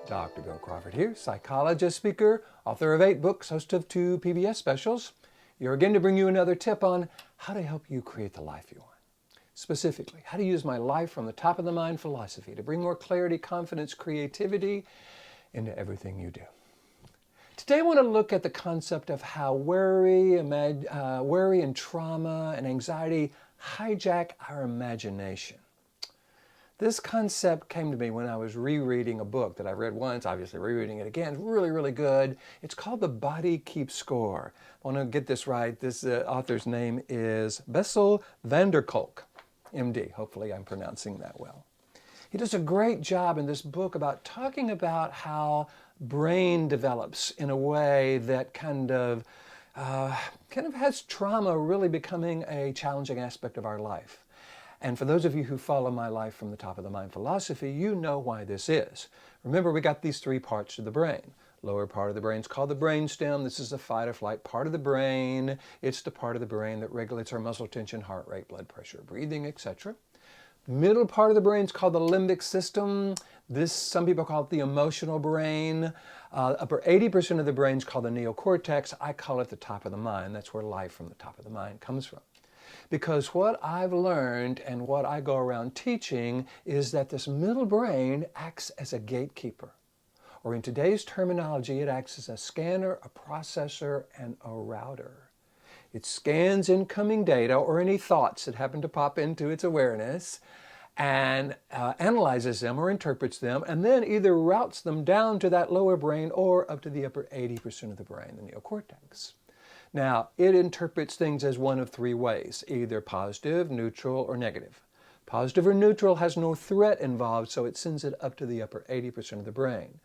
Dr. Bill Crawford here, psychologist, speaker, author of 8 books, host of 2 PBS specials. Here again to bring you another tip on how to help you create the life you want. Specifically, how to use my life from the top of the mind philosophy to bring more clarity, confidence, creativity into everything you do. Today I want to look at the concept of how worry and trauma and anxiety hijack our imagination. This concept came to me when I was rereading a book that I read once, obviously rereading it again. It's really, really good. It's called The Body Keeps Score. I want to get this right. This author's name is Bessel Van der Kolk, MD. Hopefully I'm pronouncing that well. He does a great job in this book about talking about how brain develops in a way that kind of has trauma really becoming a challenging aspect of our life. And for those of you who follow my life from the top of the mind philosophy, you know why this is. Remember, we got these 3 parts to the brain. Lower part of the brain is called the brainstem. This is the fight or flight part of the brain. It's the part of the brain that regulates our muscle tension, heart rate, blood pressure, breathing, etc. Middle part of the brain is called the limbic system. Some people call it the emotional brain. Upper 80% of the brain is called the neocortex. I call it the top of the mind. That's where life from the top of the mind comes from. Because what I've learned and what I go around teaching is that this middle brain acts as a gatekeeper. Or in today's terminology, it acts as a scanner, a processor, and a router. It scans incoming data or any thoughts that happen to pop into its awareness and analyzes them or interprets them, and then either routes them down to that lower brain or up to the upper 80% of the brain, the neocortex. Now, it interprets things as one of 3 ways, either positive, neutral, or negative. Positive or neutral has no threat involved, so it sends it up to the upper 80% of the brain.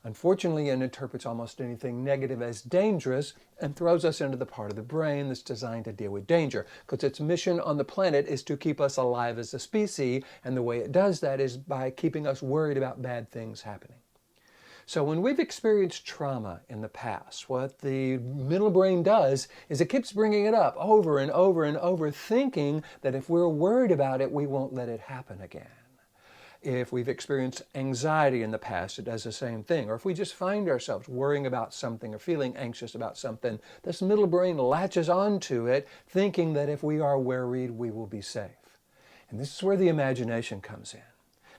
Unfortunately, it interprets almost anything negative as dangerous and throws us into the part of the brain that's designed to deal with danger, because its mission on the planet is to keep us alive as a species, and the way it does that is by keeping us worried about bad things happening. So when we've experienced trauma in the past, what the middle brain does is it keeps bringing it up over and over and over, thinking that if we're worried about it, we won't let it happen again. If we've experienced anxiety in the past, it does the same thing. Or if we just find ourselves worrying about something or feeling anxious about something, this middle brain latches onto it, thinking that if we are worried, we will be safe. And this is where the imagination comes in.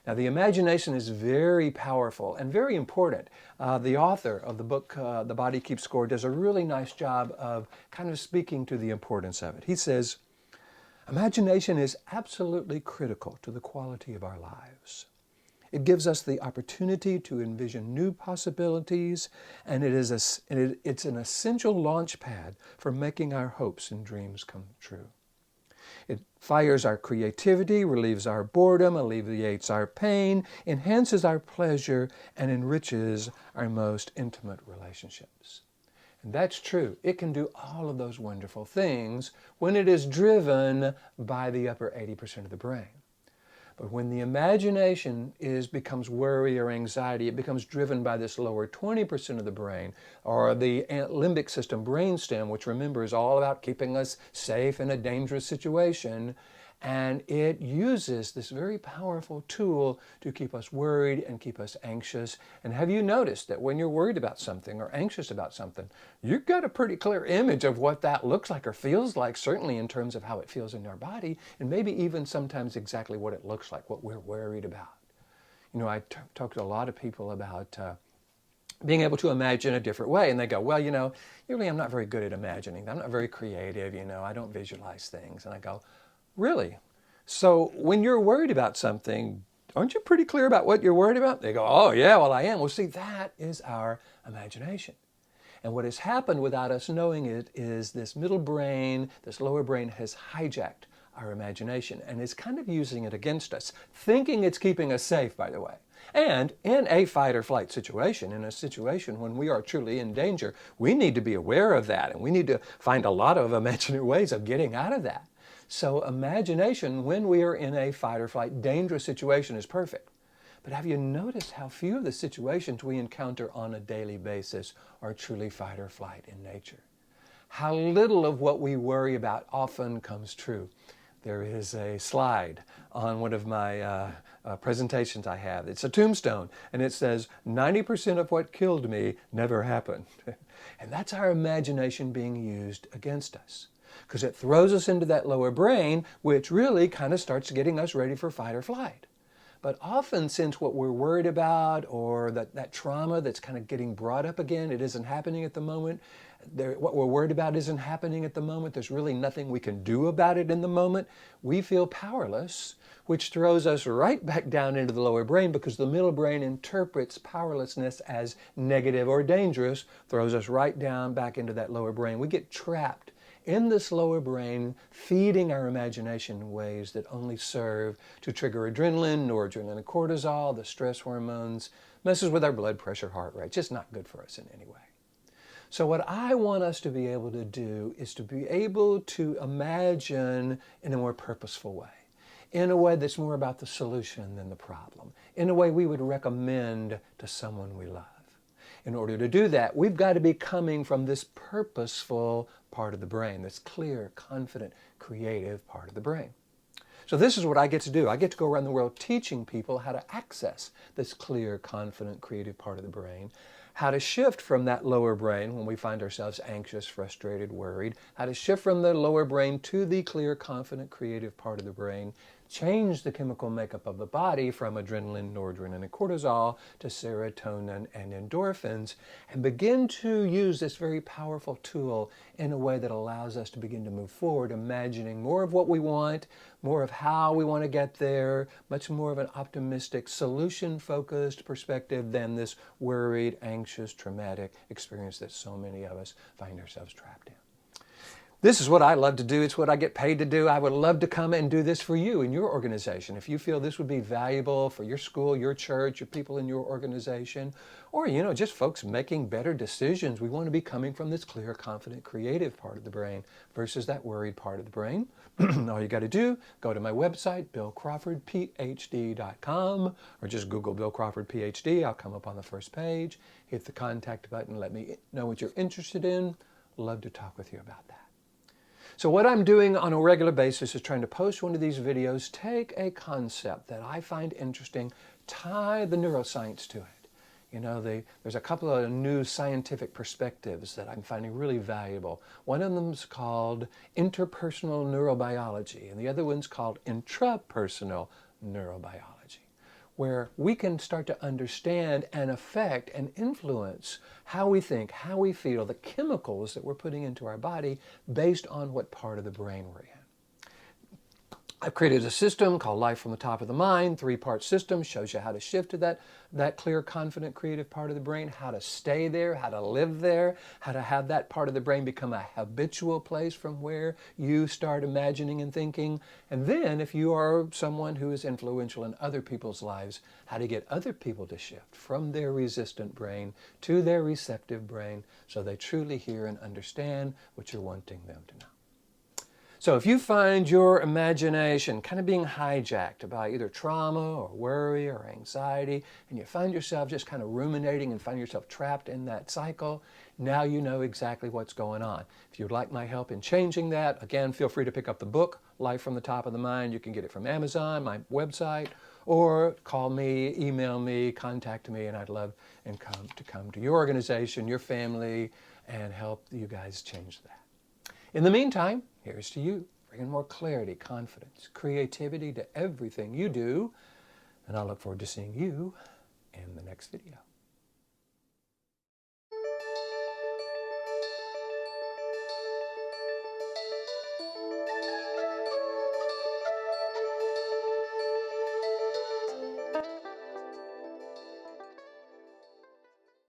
Now, the imagination is very powerful and very important. The author of the book, The Body Keeps Score, does a really nice job of kind of speaking to the importance of it. He says, imagination is absolutely critical to the quality of our lives. It gives us the opportunity to envision new possibilities, and it's an essential launch pad for making our hopes and dreams come true. It fires our creativity, relieves our boredom, alleviates our pain, enhances our pleasure, and enriches our most intimate relationships. And that's true. It can do all of those wonderful things when it is driven by the upper 80% of the brain. But when the imagination becomes worry or anxiety, it becomes driven by this lower 20% of the brain, or the limbic system brainstem, which remember is all about keeping us safe in a dangerous situation. And it uses this very powerful tool to keep us worried and keep us anxious. And have you noticed that when you're worried about something or anxious about something, you've got a pretty clear image of what that looks like or feels like, certainly in terms of how it feels in our body, and maybe even sometimes exactly what it looks like, what we're worried about. You know, I talk to a lot of people about being able to imagine a different way, and they go, well, you know, usually I'm not very good at imagining. I'm not very creative, you know, I don't visualize things. And I go, really? So when you're worried about something, aren't you pretty clear about what you're worried about? They go, oh yeah, well I am. Well, see, that is our imagination. And what has happened without us knowing it is this middle brain, this lower brain has hijacked our imagination and is kind of using it against us, thinking it's keeping us safe, by the way. And in a fight or flight situation, in a situation when we are truly in danger, we need to be aware of that, and we need to find a lot of imaginary ways of getting out of that. So imagination, when we are in a fight or flight dangerous situation, is perfect. But have you noticed how few of the situations we encounter on a daily basis are truly fight or flight in nature? How little of what we worry about often comes true. There is a slide on one of my presentations I have. It's a tombstone, and it says, 90% of what killed me never happened. And that's our imagination being used against us, because it throws us into that lower brain, which really kind of starts getting us ready for fight or flight. But often, since what we're worried about, or that trauma that's kind of getting brought up again, it isn't happening at the moment, what we're worried about isn't happening at the moment, there's really nothing we can do about it in the moment, we feel powerless, which throws us right back down into the lower brain, because the middle brain interprets powerlessness as negative or dangerous, throws us right down back into that lower brain. We get trapped in this lower brain, feeding our imagination in ways that only serve to trigger adrenaline, noradrenaline, and cortisol, the stress hormones, messes with our blood pressure, heart rate, just not good for us in any way. So what I want us to be able to do is to be able to imagine in a more purposeful way, in a way that's more about the solution than the problem, in a way we would recommend to someone we love. In order to do that, we've got to be coming from this purposeful part of the brain, this clear, confident, creative part of the brain. So this is what I get to do. I get to go around the world teaching people how to access this clear, confident, creative part of the brain, how to shift from that lower brain when we find ourselves anxious, frustrated, worried, how to shift from the lower brain to the clear, confident, creative part of the brain, change the chemical makeup of the body from adrenaline, noradrenaline, and cortisol to serotonin and endorphins, and begin to use this very powerful tool in a way that allows us to begin to move forward, imagining more of what we want, more of how we want to get there, much more of an optimistic, solution-focused perspective than this worried, anxious, traumatic experience that so many of us find ourselves trapped in. This is what I love to do. It's what I get paid to do. I would love to come and do this for you in your organization. If you feel this would be valuable for your school, your church, your people in your organization, or, just folks making better decisions, we want to be coming from this clear, confident, creative part of the brain versus that worried part of the brain. All you got to do, go to my website, billcrawfordphd.com, or just Google Bill Crawford, Ph.D. I'll come up on the first page. Hit the contact button. Let me know what you're interested in. Love to talk with you about that. So what I'm doing on a regular basis is trying to post one of these videos, take a concept that I find interesting, tie the neuroscience to it. There's a couple of new scientific perspectives that I'm finding really valuable. One of them is called interpersonal neurobiology, and the other one's called intrapersonal neurobiology, where we can start to understand and affect and influence how we think, how we feel, the chemicals that we're putting into our body based on what part of the brain we're in. I've created a system called Life from the Top of the Mind, 3-part system, shows you how to shift to that clear, confident, creative part of the brain, how to stay there, how to live there, how to have that part of the brain become a habitual place from where you start imagining and thinking. And then, if you are someone who is influential in other people's lives, how to get other people to shift from their resistant brain to their receptive brain so they truly hear and understand what you're wanting them to know. So if you find your imagination kind of being hijacked by either trauma or worry or anxiety, and you find yourself just kind of ruminating and find yourself trapped in that cycle, now you know exactly what's going on. If you'd like my help in changing that, again, feel free to pick up the book, Life from the Top of the Mind. You can get it from Amazon, my website, or call me, email me, contact me, and I'd love to come to your organization, your family, and help you guys change that. In the meantime, here's to you, bringing more clarity, confidence, creativity to everything you do, and I'll look forward to seeing you in the next video.